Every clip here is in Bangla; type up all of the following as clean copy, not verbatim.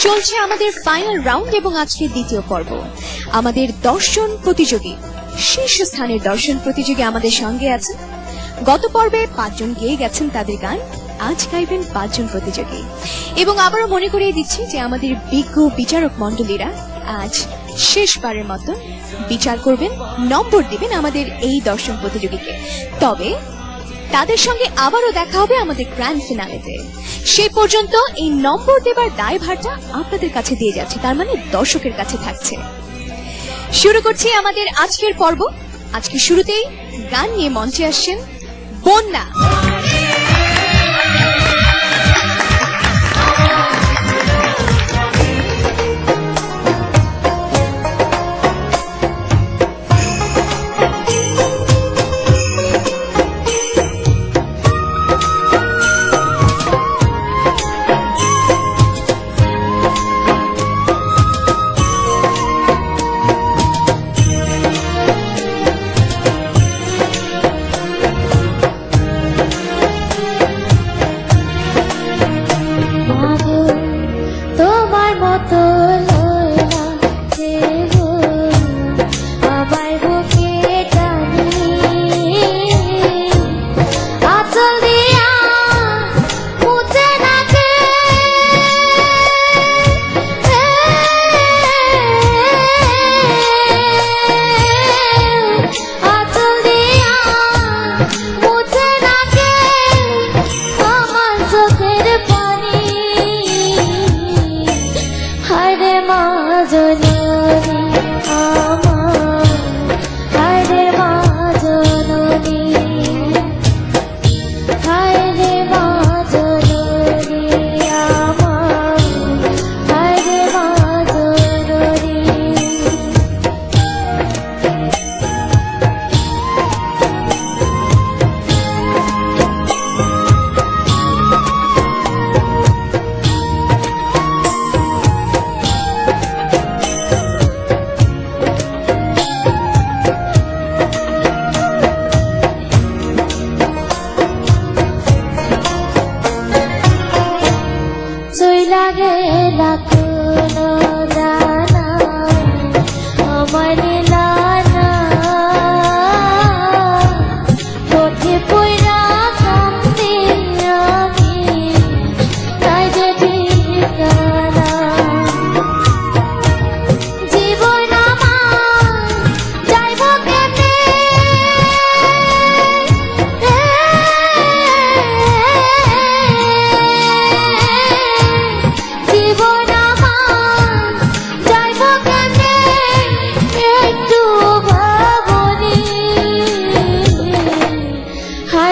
চলছে আমাদের ফাইনাল রাউন্ড এবং আজকের দ্বিতীয় পর্ব। আমাদের দর্শন প্রতিযোগী, শীর্ষস্থানের দর্শন প্রতিযোগী আমাদের সঙ্গে আছেন। গত পর্বে 5 জন গেয়ে গেছেন তাদের গান, আজ গাইবেন 5 জন প্রতিযোগী। এবং আবারও মনে করিয়ে দিচ্ছি যে আমাদের বিজ্ঞ বিচারক মণ্ডলীরা আজ শেষবারের মতো বিচার করবেন, নম্বর দিবেন আমাদের এই দর্শন প্রতিযোগীকে। তবে তাদের সঙ্গে আবারও দেখা হবে আমাদের গ্র্যান্ড ফিনালেতে। সেই পর্যন্ত এই নম্বর দেবার দায়ভারটা আপনাদের কাছে দিয়ে যাচ্ছে, তার মানে দর্শকের কাছে থাকছে। শুরু করছি আমাদের আজকের পর্ব। আজকে শুরুতেই গান নিয়ে মঞ্চে আসছেন বন্যা। হায়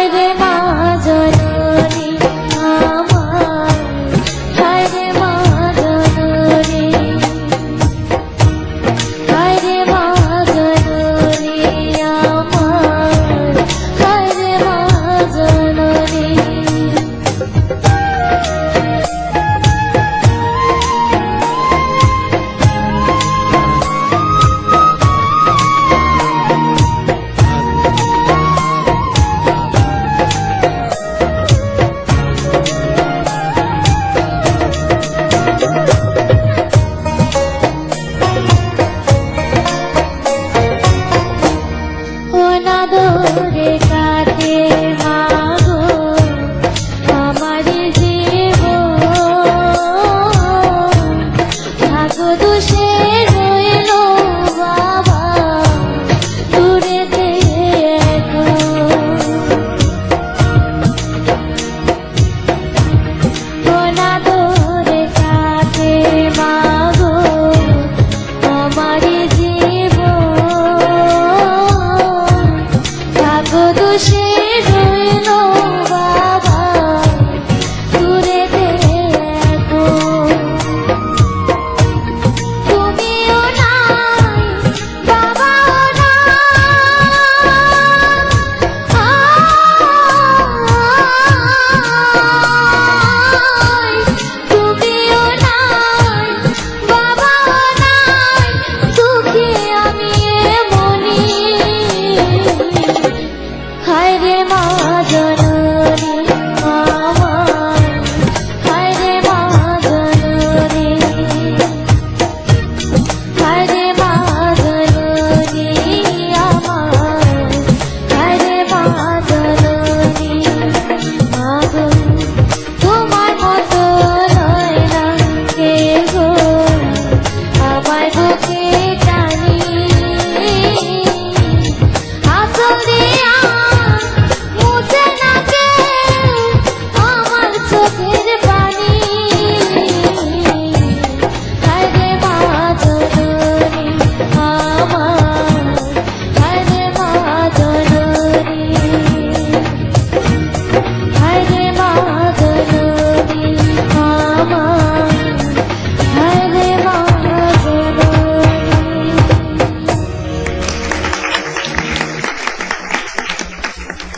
রে মা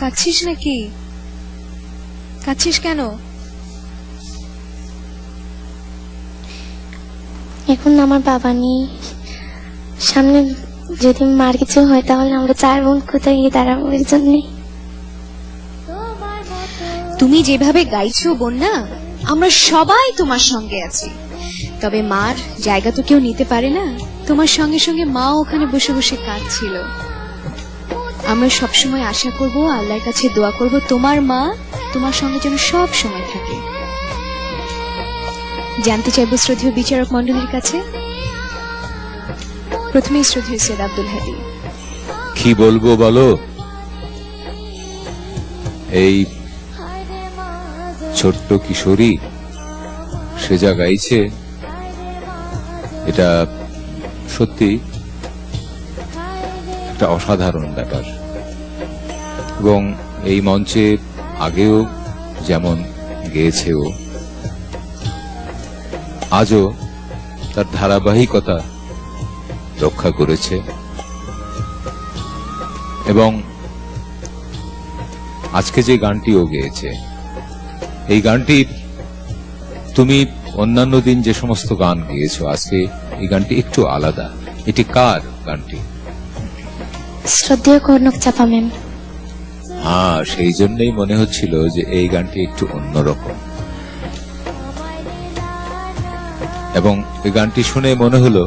কাঁদছিস নাকি? কাঁদছিস কেন? এখন আমার বাবা নেই, সামনে যদি মার কিছু হয় তাহলে আমরা 4 বোন কোথায় গিয়ে দাঁড়াবো? এর জন্যে তুমি যেভাবে গাইছো বন্যা, আমরা সবাই তোমার সঙ্গে আছি। তবে মার জায়গা তো কেউ নিতে পারে না। তোমার সঙ্গে সঙ্গে মা ওখানে বসে বসে কাঁদছিল। আমরা সবসময় আশা করব, আল্লাহর কাছে দোয়া করব, তোমার মা তোমার সঙ্গে যেন সব সময় থাকে। জানতে চাইবো শ্রদ্ধেয় বিচারক মণ্ডলীর কাছে, প্রথমে শ্রদ্ধেয় সৈয়দ আব্দুল হাদী। কি বলবো বলো? এই ছোট্ট কিশোরী সে যা গাইছে, এটা সত্যি একটা অসাধারণ ব্যাপার। এবং এই মঞ্চে আগেও যেমন গেয়েছে ও, আজও তার ধারাবাহিকতা রক্ষা করেছে। এবং আজকে যে গানটি ও গেয়েছে, এই গানটি তুমি অন্যান্য দিন যে সমস্ত গান গেয়েছো, আজকে এই গানটি একটু আলাদা। এটি কার গানটি? শ্রদ্ধেয় কনক চাপা ম্যাম। হ্যাঁ, সেই জন্যই মনে হচ্ছিল যে এই গানটি একটু অন্যরকম। এবং এই গানটি শুনে মনে হলো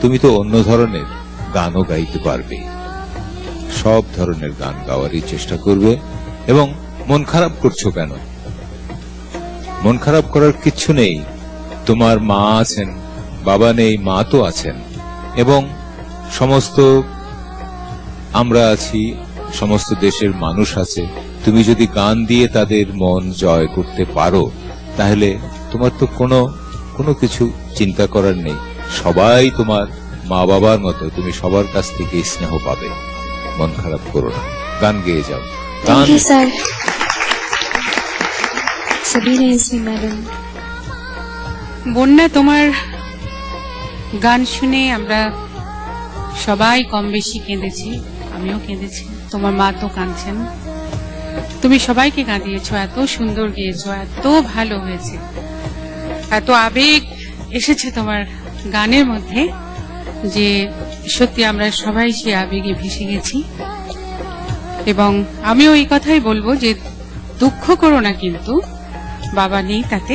তুমি তো অন্য ধরনের গানও গাইতে পারবে, সব ধরনের গান গাওয়ারই চেষ্টা করবে। এবং মন খারাপ করছো কেন? মন খারাপ করার কিচ্ছু নেই। তোমার মা আছেন, বাবা নেই, মা তো আছেন, এবং সমস্ত আমরা আছি, সমস্ত দেশের মানুষ আছে। তুমি যদি গান দিয়ে তাদের মন জয় করতে পারো, তাহলে তোমার তো কোনো কিছু চিন্তা করার নেই। সবাই তোমার মা বাবার মতো, তুমি সবার কাছ থেকে স্নেহ পাবে। মন খারাপ করো না, গান গেয়ে যাও। Thank you sir. Sabina Yasmin madam. Bonya, তোমার গান শুনে আমরা সবাই কম বেশি কেঁদেছি, আমিও কেঁদেছি, তোমার মা তো কাঁদছেন। তুমি সবাইকে কাঁদিয়েছো, এত সুন্দর গেয়েছো, এত ভালো হয়েছে, এত আবেগ এসেছে তোমার গানের মধ্যে যে সত্যি আমরা সবাই সে আবেগে ভেসে গেছি। এবং আমিও এই কথাই বলবো যে দুঃখ করো না, কিন্তু বাবা নেই, তাতে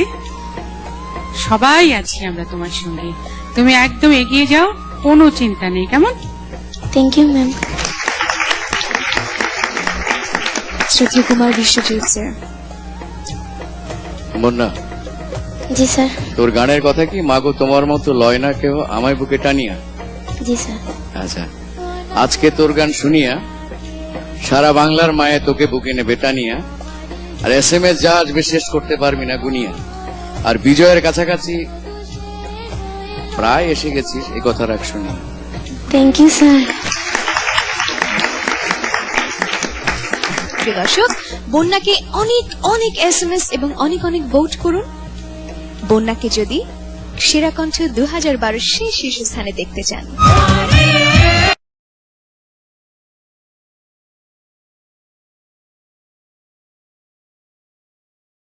সবাই আছি আমরা তোমার সঙ্গে। তুমি একদম এগিয়ে যাও, কোনো চিন্তা নেই, কেমন? Thank you ma'am. শ্রদ্ধেয় কুমার বিশ্বজিৎ স্যার। বন্যা, জি স্যার। তোর গানের কথা কি মাগো তোমার মতো লয় না কেউ আমায় বুকে টানিয়া? জি স্যার। আচ্ছা, আজকে তোর গান শুনিয়া সারা বাংলার মায়ে তোকে বুকে নেবে টানিয়া। আর SMS যা আসবে শেষ করতে পারবি না গুনিয়া। আর বিজয়ের কাছাকাছি প্রায় এসে গেছিস, এই কথা রাখ শুনি। Thank you sir. প্রিয় দর্শক, বন্যাকে অনেক অনেক SMS এবং অনেক অনেক ভোট করুন। বন্যাকে যদি সেরা কণ্ঠ 2012 সেই শীর্ষস্থানে দেখতে চান।